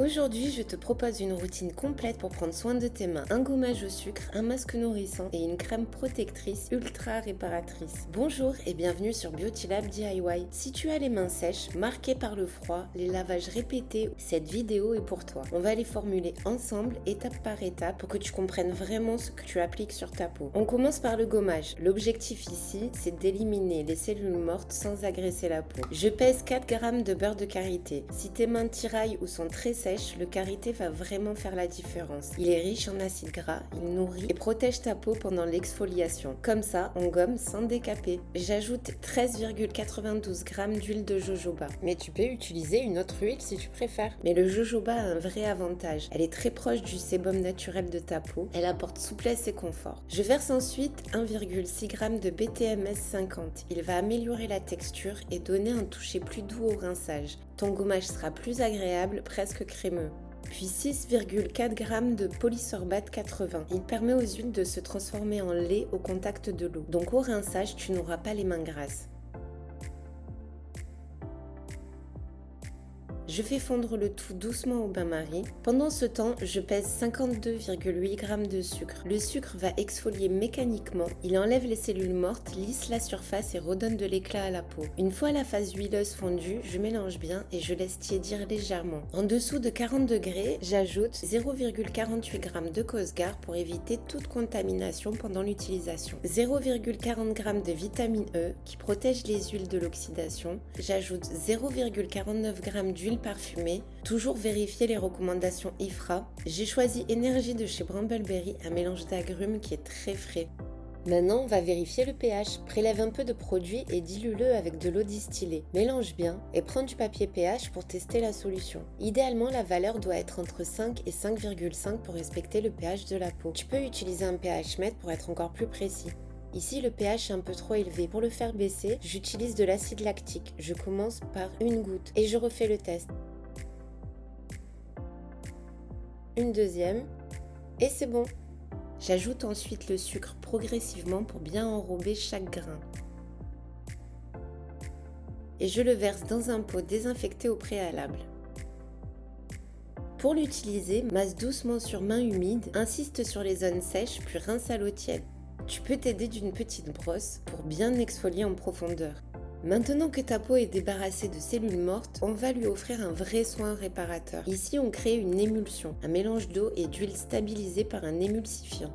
Aujourd'hui, je te propose une routine complète pour prendre soin de tes mains. Un gommage au sucre, un masque nourrissant et une crème protectrice ultra réparatrice. Bonjour et bienvenue sur Beauty Lab DIY. Si tu as les mains sèches, marquées par le froid, les lavages répétés, cette vidéo est pour toi. On va les formuler ensemble, étape par étape, pour que tu comprennes vraiment ce que tu appliques sur ta peau. On commence par le gommage. L'objectif ici, c'est d'éliminer les cellules mortes sans agresser la peau. Je pèse 4 g de beurre de karité. Si tes mains tiraillent ou sont très sèches, le karité va vraiment faire la différence. Il est riche en acides gras, il nourrit et protège ta peau pendant l'exfoliation. Comme ça, on gomme sans décaper. J'ajoute 13,92 g d'huile de jojoba. Mais tu peux utiliser une autre huile si tu préfères. Mais le jojoba a un vrai avantage. Elle est très proche du sébum naturel de ta peau. Elle apporte souplesse et confort. Je verse ensuite 1,6 g de BTMS 50. Il va améliorer la texture et donner un toucher plus doux au rinçage. Ton gommage sera plus agréable, presque crémeux. Puis 6,4 g de polysorbate 80. Il permet aux huiles de se transformer en lait au contact de l'eau. Donc au rinçage, tu n'auras pas les mains grasses. Je fais fondre le tout doucement au bain-marie. Pendant ce temps, je pèse 52,8 g de sucre. Le sucre va exfolier mécaniquement, il enlève les cellules mortes, lisse la surface et redonne de l'éclat à la peau. Une fois la phase huileuse fondue, je mélange bien et je laisse tiédir légèrement. En dessous de 40 degrés, j'ajoute 0,48 g de Cosgar pour éviter toute contamination pendant l'utilisation. 0,40 g de vitamine E qui protège les huiles de l'oxydation. J'ajoute 0,49 g d'huile parfumée. Toujours vérifier les recommandations IFRA. J'ai choisi Énergie de chez Brambleberry, un mélange d'agrumes qui est très frais. Maintenant, on va vérifier le pH. Prélève un peu de produit et dilue-le avec de l'eau distillée. Mélange bien et prends du papier pH pour tester la solution. Idéalement, la valeur doit être entre 5 et 5,5 pour respecter le pH de la peau. Tu peux utiliser un pH mètre pour être encore plus précis. Ici, le pH est un peu trop élevé. Pour le faire baisser, j'utilise de l'acide lactique. Je commence par une goutte et je refais le test. Une deuxième et c'est bon. J'ajoute ensuite le sucre progressivement pour bien enrober chaque grain. Et je le verse dans un pot désinfecté au préalable. Pour l'utiliser, masse doucement sur main humide, insiste sur les zones sèches puis rince à l'eau tiède. Tu peux t'aider d'une petite brosse pour bien exfolier en profondeur. Maintenant que ta peau est débarrassée de cellules mortes, on va lui offrir un vrai soin réparateur. Ici, on crée une émulsion, un mélange d'eau et d'huile stabilisé par un émulsifiant.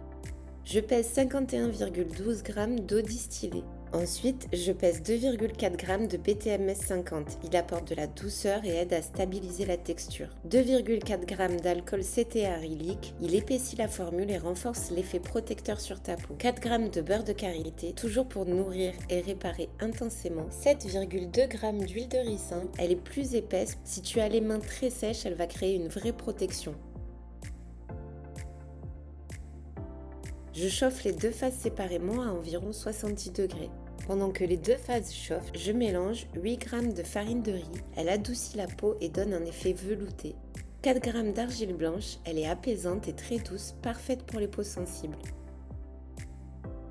Je pèse 51,12 g d'eau distillée. Ensuite, je pèse 2,4 g de BTMS 50. Il apporte de la douceur et aide à stabiliser la texture. 2,4 g d'alcool cétéarylique. Il épaissit la formule et renforce l'effet protecteur sur ta peau. 4 g de beurre de karité, toujours pour nourrir et réparer intensément. 7,2 g d'huile de ricin. Elle est plus épaisse. Si tu as les mains très sèches, elle va créer une vraie protection. Je chauffe les deux phases séparément à environ 70 degrés. Pendant que les deux phases chauffent, je mélange 8 g de farine de riz. Elle adoucit la peau et donne un effet velouté. 4 g d'argile blanche, elle est apaisante et très douce, parfaite pour les peaux sensibles.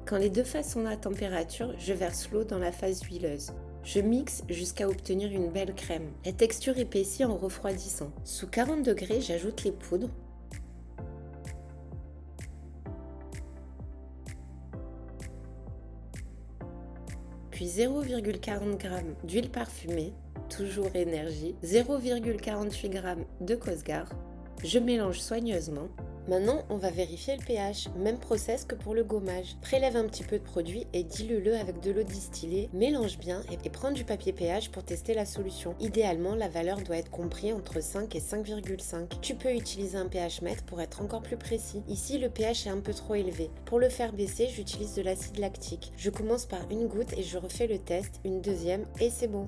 Quand les deux phases sont à température, je verse l'eau dans la phase huileuse. Je mixe jusqu'à obtenir une belle crème. La texture épaissit en refroidissant. Sous 40 degrés, j'ajoute les poudres. Puis 0,40 g d'huile parfumée, toujours énergie, 0,48 g de Cosgar. Je mélange soigneusement. Maintenant, on va vérifier le pH, même process que pour le gommage. Prélève un petit peu de produit et dilue-le avec de l'eau distillée, mélange bien et prends du papier pH pour tester la solution. Idéalement, la valeur doit être comprise entre 5 et 5,5. Tu peux utiliser un pH mètre pour être encore plus précis. Ici, le pH est un peu trop élevé. Pour le faire baisser, j'utilise de l'acide lactique. Je commence par une goutte et je refais le test, une deuxième et c'est bon.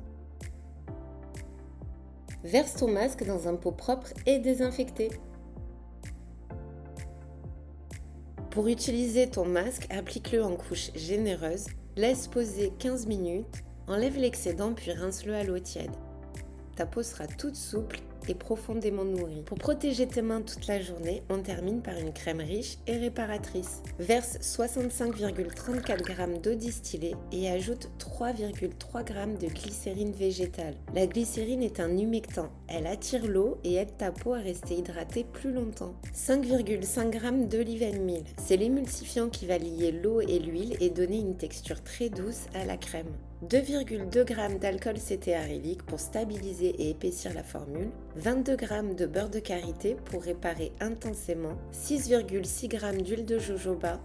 Verse ton masque dans un pot propre et désinfecté. Pour utiliser ton masque, applique-le en couche généreuse, laisse poser 15 minutes, enlève l'excédent puis rince-le à l'eau tiède. Ta peau sera toute souple et profondément nourrie. Pour protéger tes mains toute la journée, on termine par une crème riche et réparatrice. Verse 65,34 g d'eau distillée et ajoute 3,3 g de glycérine végétale. La glycérine est un humectant. Elle attire l'eau et aide ta peau à rester hydratée plus longtemps. 5,5 g d'olive oil. C'est l'émulsifiant qui va lier l'eau et l'huile et donner une texture très douce à la crème. 2,2 g d'alcool cétéarylique pour stabiliser et épaissir la formule, 22 g de beurre de karité pour réparer intensément, 6,6 g d'huile de jojoba,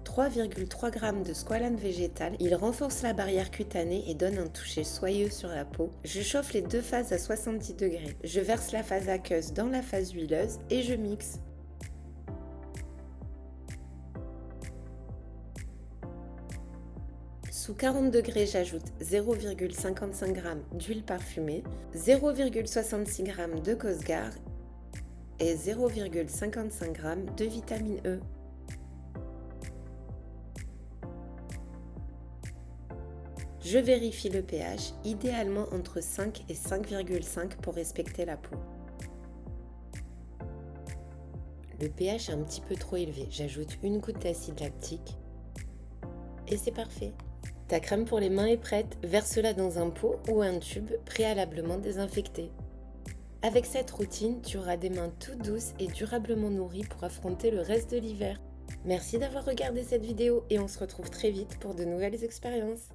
3,3 g de squalane végétale. Il renforce la barrière cutanée et donne un toucher soyeux sur la peau. Je chauffe les deux phases à 70 degrés. Je verse la phase aqueuse dans la phase huileuse et je mixe. Sous 40 degrés, j'ajoute 0,55 g d'huile parfumée, 0,66 g de Cosgar et 0,55 g de vitamine E. Je vérifie le pH, idéalement entre 5 et 5,5 pour respecter la peau. Le pH est un petit peu trop élevé, j'ajoute une goutte d'acide lactique et c'est parfait. Ta crème pour les mains est prête, verse-la dans un pot ou un tube préalablement désinfecté. Avec cette routine, tu auras des mains toutes douces et durablement nourries pour affronter le reste de l'hiver. Merci d'avoir regardé cette vidéo et on se retrouve très vite pour de nouvelles expériences.